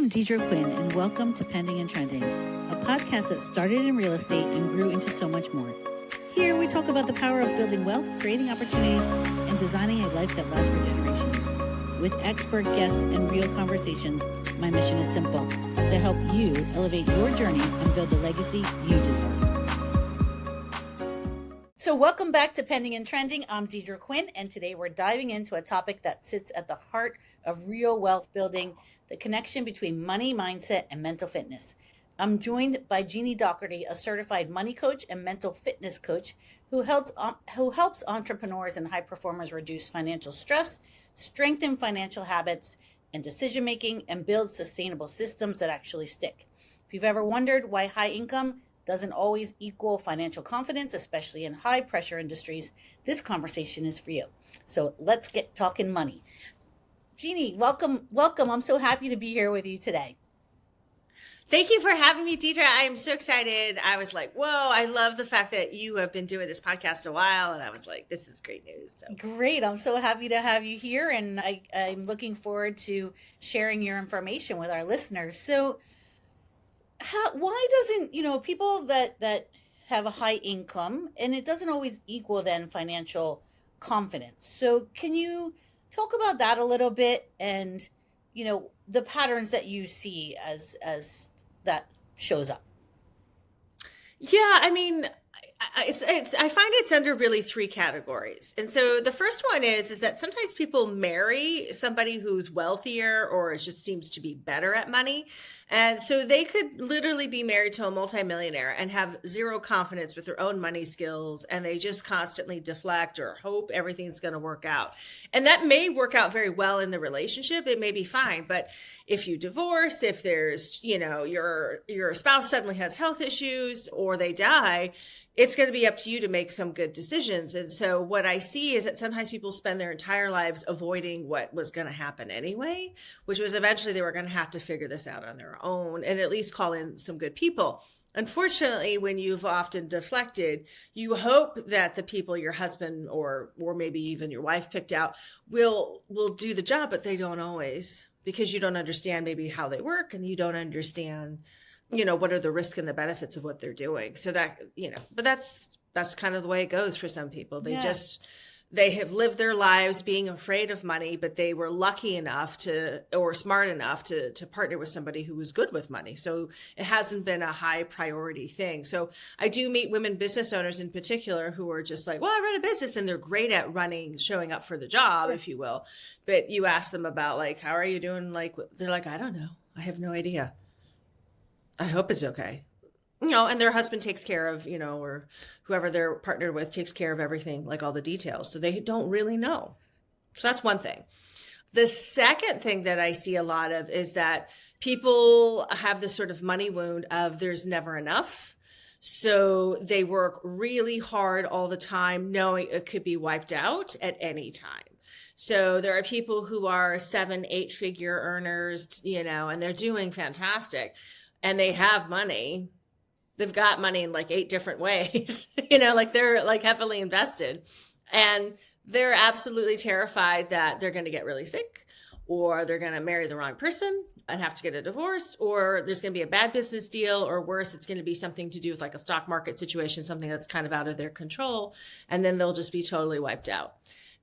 am Deidre Quinn, and welcome to Pending and Trending, a podcast that started in real estate and grew into so much more. Here, we talk about the power of building wealth, creating opportunities, and designing a life that lasts for generations. With expert guests and real conversations, my mission is simple: to help you elevate your journey and build the legacy you deserve. So welcome back to Pending and Trending. I'm Deidre Quinn, and today we're diving into a topic that sits at the heart of real wealth building, the connection between money, mindset, and mental fitness. I'm joined by Jeannie Dougherty, a certified money coach and mental fitness coach who helps entrepreneurs and high performers reduce financial stress, strengthen financial habits and decision-making, and build sustainable systems that actually stick. If you've ever wondered why high income doesn't always equal financial confidence, especially in high pressure industries, this conversation is for you. So let's get talking money. Jeannie, welcome. I'm so happy to be here with you today. Thank you for having me, Deidre. I am so excited. I was like, whoa, I love the fact that you have been doing this podcast a while. And I was like, this is great news. So. Great. I'm so happy to have you here. And I'm looking forward to sharing your information with our listeners. So why doesn't, people that have a high income, and it doesn't always equal then financial confidence. So can you talk about that a little bit and, the patterns that you see as that shows up? Yeah, I mean, I find it's under really three categories. And so the first one is that sometimes people marry somebody who's wealthier or just seems to be better at money. And so they could literally be married to a multimillionaire and have zero confidence with their own money skills. And they just constantly deflect or hope everything's going to work out. And that may work out very well in the relationship. It may be fine. But if you divorce, if there's, your spouse suddenly has health issues or they die, it's going to be up to you to make some good decisions. And so what I see is that sometimes people spend their entire lives avoiding what was going to happen anyway, which was eventually they were going to have to figure this out on their own and at least call in some good people. Unfortunately, when you've often deflected, you hope that the people your husband or maybe even your wife picked out will do the job, but they don't always, because you don't understand maybe how they work and you don't understand what are the risks and the benefits of what they're doing. So that, but that's kind of the way it goes for some people. They have lived their lives being afraid of money, but they were lucky enough or smart enough to partner with somebody who was good with money. So it hasn't been a high priority thing. So I do meet women business owners in particular who are just like, well, I run a business, and they're great at showing up for the job, if you will. But you ask them about like, how are you doing? Like, they're like, I don't know. I have no idea. I hope it's okay. And their husband takes care of, or whoever they're partnered with takes care of everything, like all the details. So they don't really know. So that's one thing. The second thing that I see a lot of is that people have this sort of money wound of there's never enough. So they work really hard all the time, knowing it could be wiped out at any time. So there are people who are 7-8 figure earners, and they're doing fantastic. And they have money. They've got money in like 8 different ways, like they're like heavily invested. And they're absolutely terrified that they're going to get really sick, or they're going to marry the wrong person and have to get a divorce, or there's going to be a bad business deal, or worse, it's going to be something to do with like a stock market situation, something that's kind of out of their control. And then they'll just be totally wiped out.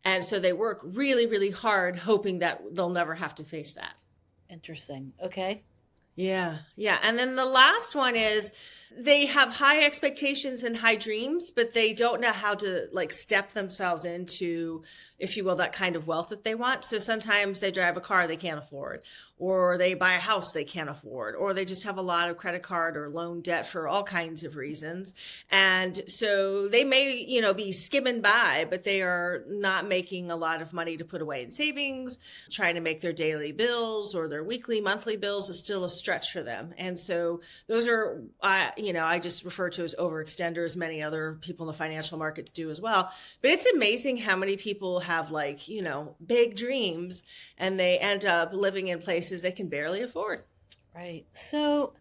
And so they work really, really hard, hoping that they'll never have to face that. Interesting. Okay. Yeah. And then the last one is they have high expectations and high dreams, but they don't know how to like step themselves into, if you will, that kind of wealth that they want. So sometimes they drive a car they can't afford, or they buy a house they can't afford, or they just have a lot of credit card or loan debt for all kinds of reasons. And so they may, be skimming by, but they are not making a lot of money to put away in savings. Trying to make their daily bills or their weekly, monthly bills is still a stretch for them. And so those are, I just refer to as overextenders. Many other people in the financial markets do as well. But it's amazing how many people have like, big dreams, and they end up living in places they can barely afford. Right. So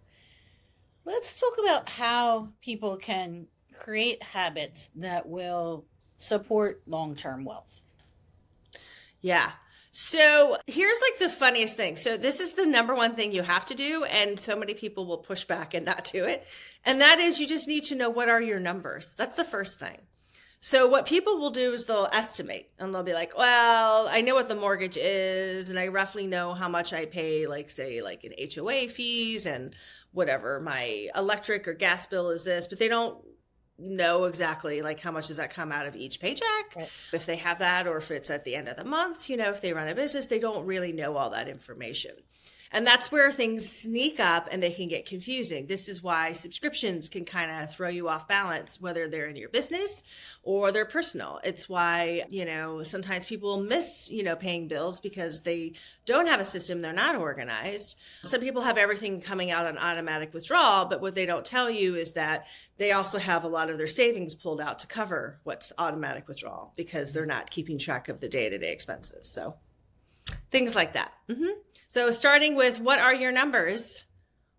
let's talk about how people can create habits that will support long-term wealth. Yeah. So here's like the funniest thing. So this is the number one thing you have to do. And so many people will push back and not do it. And that is you just need to know what are your numbers. That's the first thing. So what people will do is they'll estimate and they'll be like, well, I know what the mortgage is and I roughly know how much I pay, like say like in HOA fees and whatever my electric or gas bill is this, but they don't know exactly like how much does that come out of each paycheck, Right. if they have that, or if it's at the end of the month, if they run a business, they don't really know all that information. And that's where things sneak up and they can get confusing. This is why subscriptions can kind of throw you off balance, whether they're in your business or they're personal. It's why, sometimes people miss, paying bills because they don't have a system. They're not organized. Some people have everything coming out on automatic withdrawal, but what they don't tell you is that they also have a lot of their savings pulled out to cover what's automatic withdrawal because they're not keeping track of the day-to-day expenses. So things like that. So starting with what are your numbers?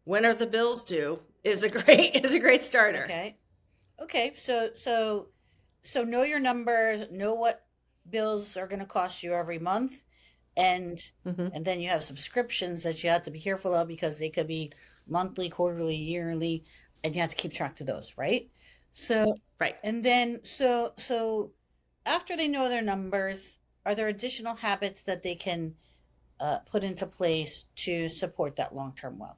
When are the bills due is a great starter. Okay. So know your numbers, know what bills are going to cost you every month. And then you have subscriptions that you have to be careful of because they could be monthly, quarterly, yearly, and you have to keep track of those, right? So, right. And then, so after they know their numbers, are there additional habits that they can put into place to support that long-term wealth?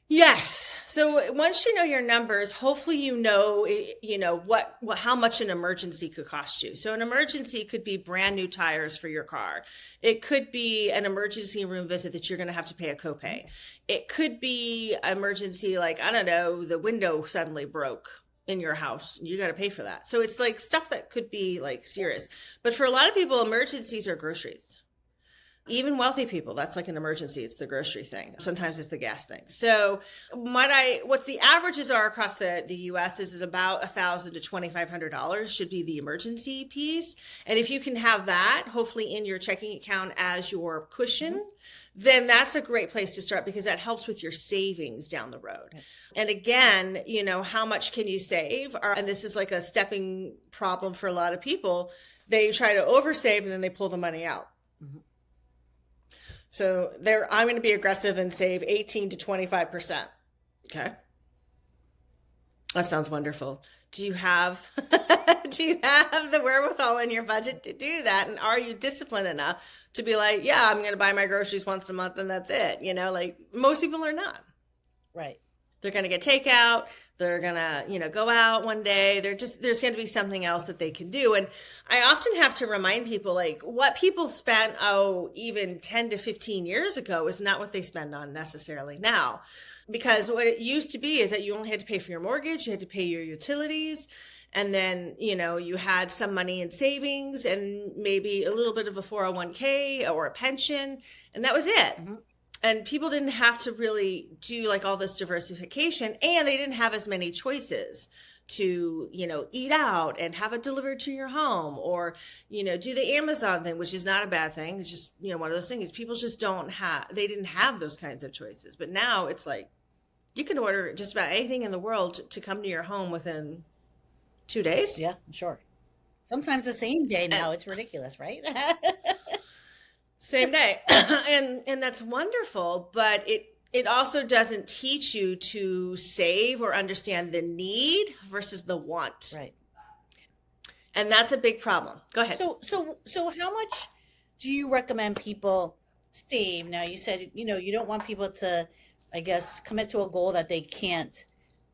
Yes. So once you know your numbers, hopefully what how much an emergency could cost you. So an emergency could be brand new tires for your car. It could be an emergency room visit that you're going to have to pay a copay. It could be emergency, like, I don't know, the window suddenly broke in your house. You got to pay for that. So it's like stuff that could be like serious. But for a lot of people, emergencies are groceries. Even wealthy people, that's like an emergency. It's the grocery thing. Sometimes it's the gas thing. So what the averages are across the US is about $1,000 to $2,500 should be the emergency piece. And if you can have that, hopefully in your checking account as your cushion, then that's a great place to start because that helps with your savings down the road. And again, how much can you save? And this is like a stepping problem for a lot of people. They try to oversave and then they pull the money out. So I'm going to be aggressive and save 18 to 25%. Okay. That sounds wonderful. Do you have the wherewithal in your budget to do that? And are you disciplined enough to be like, yeah, I'm going to buy my groceries once a month and that's it. Like most people are not. Right. They're going to get takeout. They're going to, go out one day. There's going to be something else that they can do. And I often have to remind people, like, what people spent, even 10 to 15 years ago is not what they spend on necessarily now. Because what it used to be is that you only had to pay for your mortgage, you had to pay your utilities, and then, you had some money in savings and maybe a little bit of a 401k or a pension, and that was it. And people didn't have to really do like all this diversification, and they didn't have as many choices to, eat out and have it delivered to your home or, do the Amazon thing, which is not a bad thing. It's just, one of those things people just they didn't have those kinds of choices. But now it's like you can order just about anything in the world to come to your home within 2 days. Yeah, sure. Sometimes the same day now. It's ridiculous, right? Same day. and that's wonderful, but it also doesn't teach you to save or understand the need versus the want. Right. And that's a big problem. Go ahead. So how much do you recommend people save? Now you said, you don't want people to, I guess, commit to a goal that they can't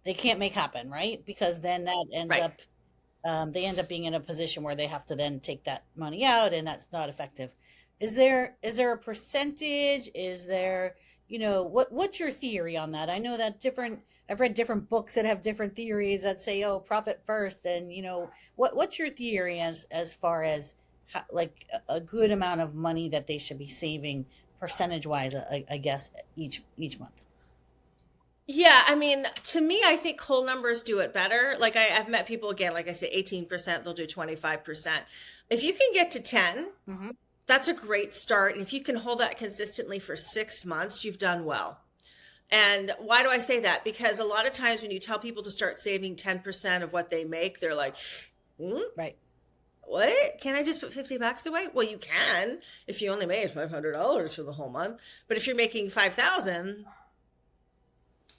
make happen, right? Because then that ends up, they end up being in a position where they have to then take that money out, and that's not effective. Is there a percentage? Is there, what's your theory on that? I know that I've read different books that have different theories that say, profit first. And, what's your theory as far as how, like a good amount of money that they should be saving percentage wise, I guess, each month? Yeah, I mean, to me, I think whole numbers do it better. Like I've met people, again, like I said, 18%, they'll do 25%. If you can get to 10, that's a great start. And if you can hold that consistently for 6 months, you've done well. And why do I say that? Because a lot of times when you tell people to start saving 10% of what they make, they're like, right. what? Can I just put $50 away? Well, you can if you only made $500 for the whole month. But if you're making 5,000,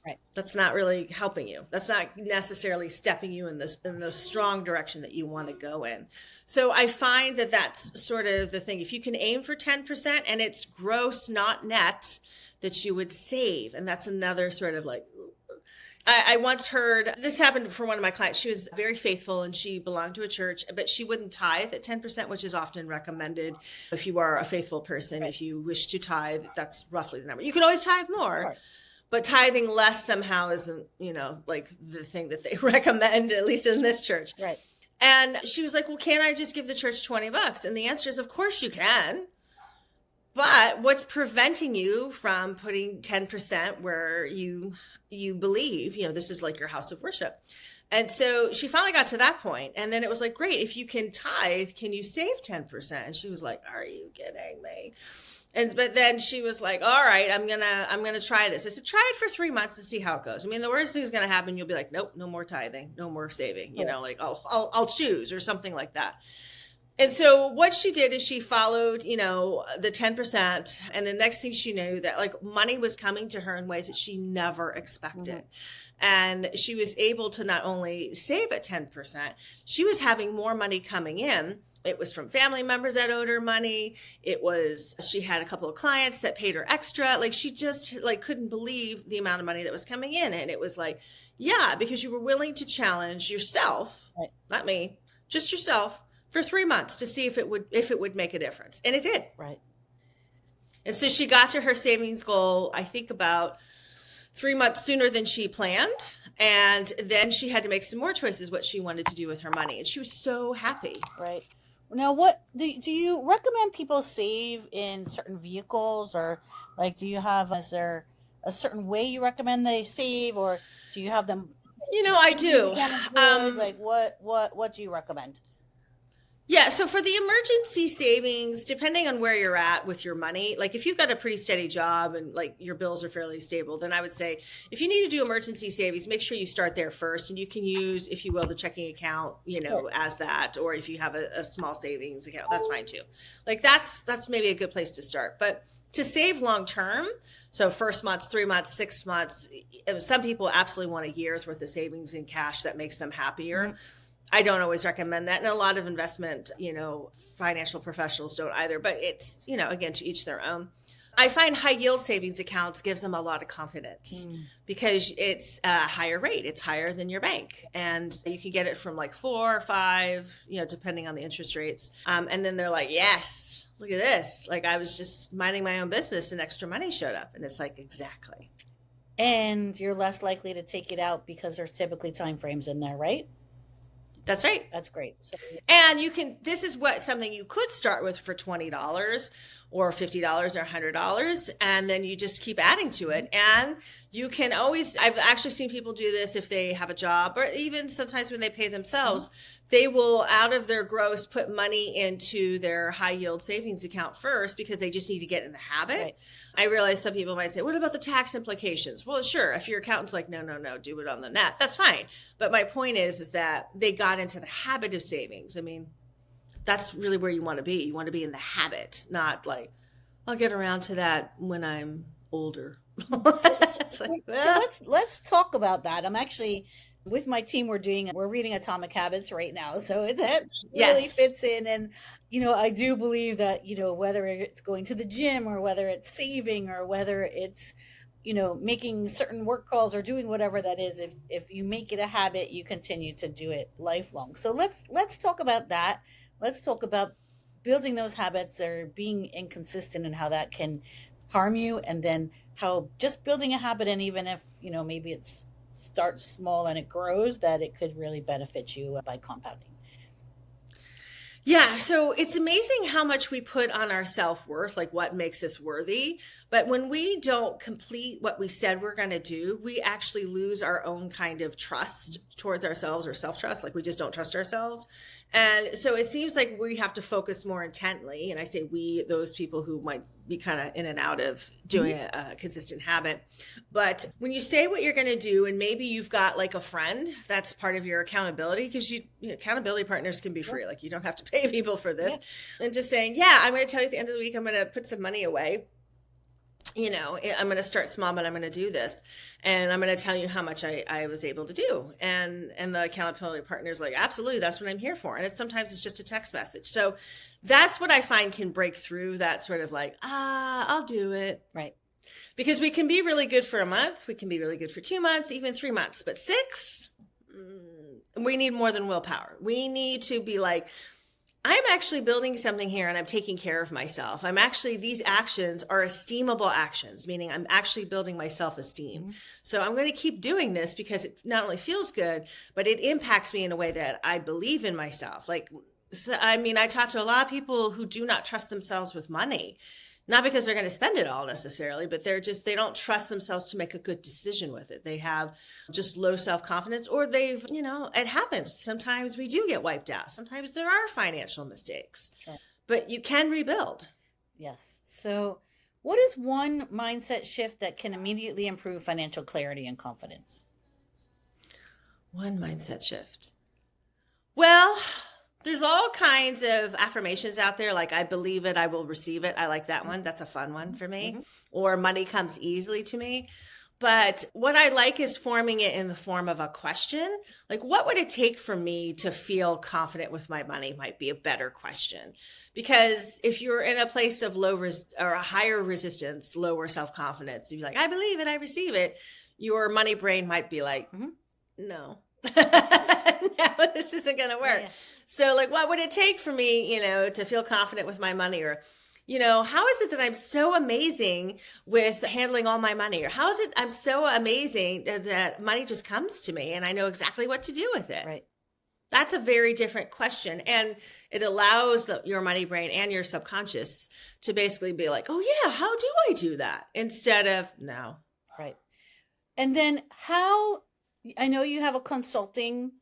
Right. that's not really helping you. That's not necessarily stepping you in the strong direction that you want to go in. So I find that that's sort of the thing. If you can aim for 10% and it's gross, not net, that you would save. And that's another sort of like, I once heard this happened for one of my clients. She was very faithful and she belonged to a church, but she wouldn't tithe at 10%, which is often recommended if you are a faithful person. Right. If you wish to tithe, that's roughly the number. You can always tithe more. Right. But tithing less somehow isn't, like the thing that they recommend, at least in this church. Right. And she was like, well, can't I just give the church $20? And the answer is, of course you can. But what's preventing you from putting 10% where you believe, this is like your house of worship? And so she finally got to that point. And then it was like, great, if you can tithe, can you save 10%? And she was like, are you kidding me? But then she was like, all right, I'm gonna try this. I said, try it for 3 months and see how it goes. I mean, the worst thing is gonna happen. You'll be like, nope, no more tithing, no more saving, like I'll choose or something like that. And so what she did is she followed, the 10%. And the next thing she knew that like money was coming to her in ways that she never expected. Mm-hmm. And she was able to not only save at 10%, she was having more money coming in. It was from family members that owed her money. She had a couple of clients that paid her extra. Like she just couldn't believe the amount of money that was coming in. And it was like, yeah, because you were willing to challenge yourself, right. Not me, just yourself for 3 months to see if it would make a difference. And it did. Right. And so she got to her savings goal, I think about 3 months sooner than she planned. And then she had to make some more choices what she wanted to do with her money. And she was so happy. Right. Now, what do you recommend people save in certain vehicles, or is there a certain way you recommend they save, or do you have them? I do. What do you recommend? Yeah. So for the emergency savings, depending on where you're at with your money, like if you've got a pretty steady job and like your bills are fairly stable, then I would say if you need to do emergency savings, make sure you start there first. And you can use, if you will, the checking account, as that, or if you have a small savings account, that's fine too. Like that's maybe a good place to start. But to save long term, so first month, 3 months, 6 months, some people absolutely want a year's worth of savings in cash that makes them happier. Mm-hmm. I don't always recommend that. And a lot of investment, financial professionals don't either, but it's, again, to each their own. I find high yield savings accounts gives them a lot of confidence because it's a higher rate. It's higher than your bank. And you can get it from like 4 or 5, depending on the interest rates. And then they're like, yes, look at this. Like I was just minding my own business and extra money showed up. And it's like, exactly. And you're less likely to take it out because there's typically time frames in there, right? That's right. That's great. So, and this is something you could start with for $20 or $50 or $100. And then you just keep adding to it. And you can always, I've actually seen people do this if they have a job, or even sometimes when they pay themselves, they will out of their gross put money into their high yield savings account first because they just need to get in the habit. Right. I realize some people might say, what about the tax implications? Well, sure. If your accountant's like, no, do it on the net, that's fine. But my point is that they got into the habit of savings. I mean, that's really where you want to be. You want to be in the habit, not like, I'll get around to that when I'm older. Let's talk about that. I'm actually with my team. We're reading Atomic Habits right now, so that really fits in. And I do believe that whether it's going to the gym or whether it's saving or whether it's making certain work calls or doing whatever that is, if you make it a habit, you continue to do it lifelong. So let's talk about that. Let's talk about building those habits or being inconsistent and how that can harm you, and then how just building a habit, and even if maybe it starts small and it grows, that it could really benefit you by compounding. Yeah, so it's amazing how much we put on our self-worth, like what makes us worthy. But when we don't complete what we said we're going to do, we actually lose our own kind of trust towards ourselves, or self-trust. Like we just don't trust ourselves. And so it seems like we have to focus more intently. And I say we, those people who might be kind of in and out of doing a consistent habit. But when you say what you're going to do, and maybe you've got like a friend that's part of your accountability, because accountability partners can be free. Like you don't have to pay people for this. And just saying, yeah, I'm going to tell you at the end of the week, I'm going to put some money away. I'm going to start small, but I'm going to do this. And I'm going to tell you how much I was able to do. And the accountability partner is like, absolutely, that's what I'm here for. And sometimes it's just a text message. So that's what I find can break through that sort of like, I'll do it. Right. Because we can be really good for a month. We can be really good for 2 months, even 3 months, but 6, we need more than willpower. We need to be like, I'm actually building something here and I'm taking care of myself. These actions are esteemable actions, meaning I'm actually building my self-esteem. So I'm going to keep doing this because it not only feels good, but it impacts me in a way that I believe in myself. I talk to a lot of people who do not trust themselves with money. Not because they're going to spend it all necessarily, but they don't trust themselves to make a good decision with it. They have just low self-confidence, or it happens. Sometimes we do get wiped out. Sometimes there are financial mistakes, Sure. But you can rebuild. Yes. So what is one mindset shift that can immediately improve financial clarity and confidence? One mindset shift. Well, there's all kinds of affirmations out there, like I believe it, I will receive it. I like that one. That's a fun one for me. Or money comes easily to me. But what I like is forming it in the form of a question. Like, what would it take for me to feel confident with my money might be a better question. Because if you're in a place of or a higher resistance, lower self-confidence, you're like, I believe it, I receive it. Your money brain might be like, no. No, this isn't going to work. Yeah. So like, what would it take for me, to feel confident with my money? Or, how is it that I'm so amazing with handling all my money? Or how is it I'm so amazing that money just comes to me and I know exactly what to do with it? Right. That's a very different question. And it allows your money brain and your subconscious to basically be like, oh yeah, how do I do that? Instead of no. Right. And then I know you have a consulting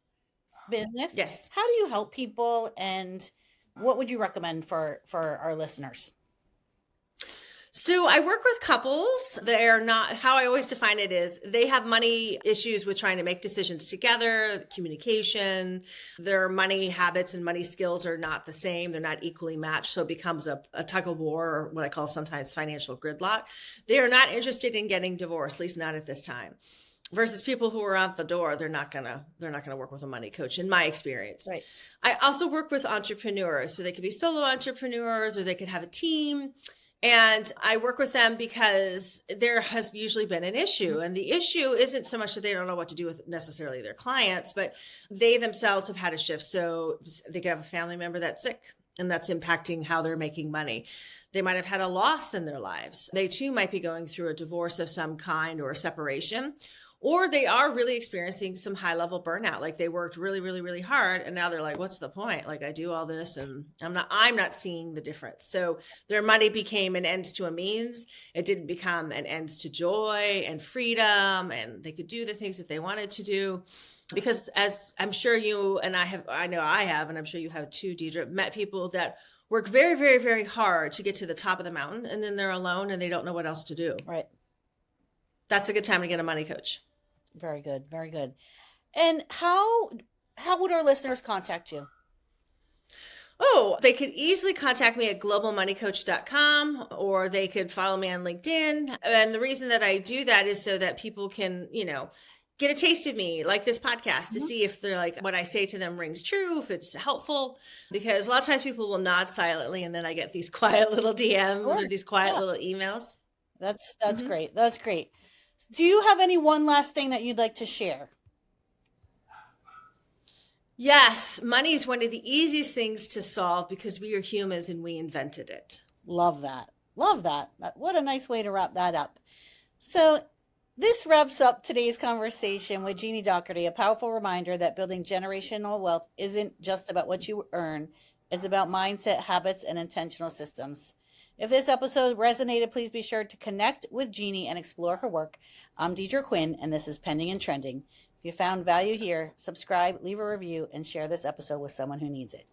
business. Yes. How do you help people, and what would you recommend for our listeners? So I work with couples. They're not, how I always define it is they have money issues with trying to make decisions together, communication, their money habits and money skills are not the same. They're not equally matched. So it becomes a tug of war, or what I call sometimes financial gridlock. They are not interested in getting divorced, at least not at this time. Versus people who are out the door, they're not gonna work with a money coach, in my experience. Right. I also work with entrepreneurs, so they could be solo entrepreneurs, or they could have a team. And I work with them because there has usually been an issue, and the issue isn't so much that they don't know what to do with necessarily their clients, but they themselves have had a shift. So they could have a family member that's sick, and that's impacting how they're making money. They might have had a loss in their lives. They too might be going through a divorce of some kind or a separation. Or they are really experiencing some high level burnout. Like they worked really, really, really hard. And now they're like, what's the point? Like I do all this and I'm not seeing the difference. So their money became an end to a means. It didn't become an end to joy and freedom. And they could do the things that they wanted to do. Because as I'm sure you and I have, and I'm sure you have too, Deidre, met people that work very, very, very hard to get to the top of the mountain. And then they're alone and they don't know what else to do. Right. That's a good time to get a money coach. Very good. Very good. And how would our listeners contact you? Oh, they could easily contact me at globalmoneycoach.com, or they could follow me on LinkedIn. And the reason that I do that is so that people can, get a taste of me, like this podcast, to see if they're like, what I say to them rings true, if it's helpful. Because a lot of times people will nod silently and then I get these quiet little DMs or these quiet little emails. That's great. That's great. Do you have one last thing that you'd like to share? Yes, money is one of the easiest things to solve because we are humans and we invented it. Love that. Love that. What a nice way to wrap that up. So this wraps up today's conversation with Jeannie Dougherty, a powerful reminder that building generational wealth isn't just about what you earn. It's about mindset, habits, and intentional systems. If this episode resonated, please be sure to connect with Jeannie and explore her work. I'm Deidre Quinn, and this is Pending and Trending. If you found value here, subscribe, leave a review, and share this episode with someone who needs it.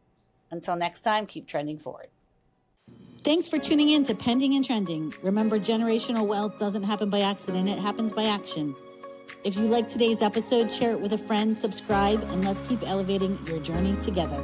Until next time, keep trending forward. Thanks for tuning in to Pending and Trending. Remember, generational wealth doesn't happen by accident, it happens by action. If you like today's episode, share it with a friend, subscribe, and let's keep elevating your journey together.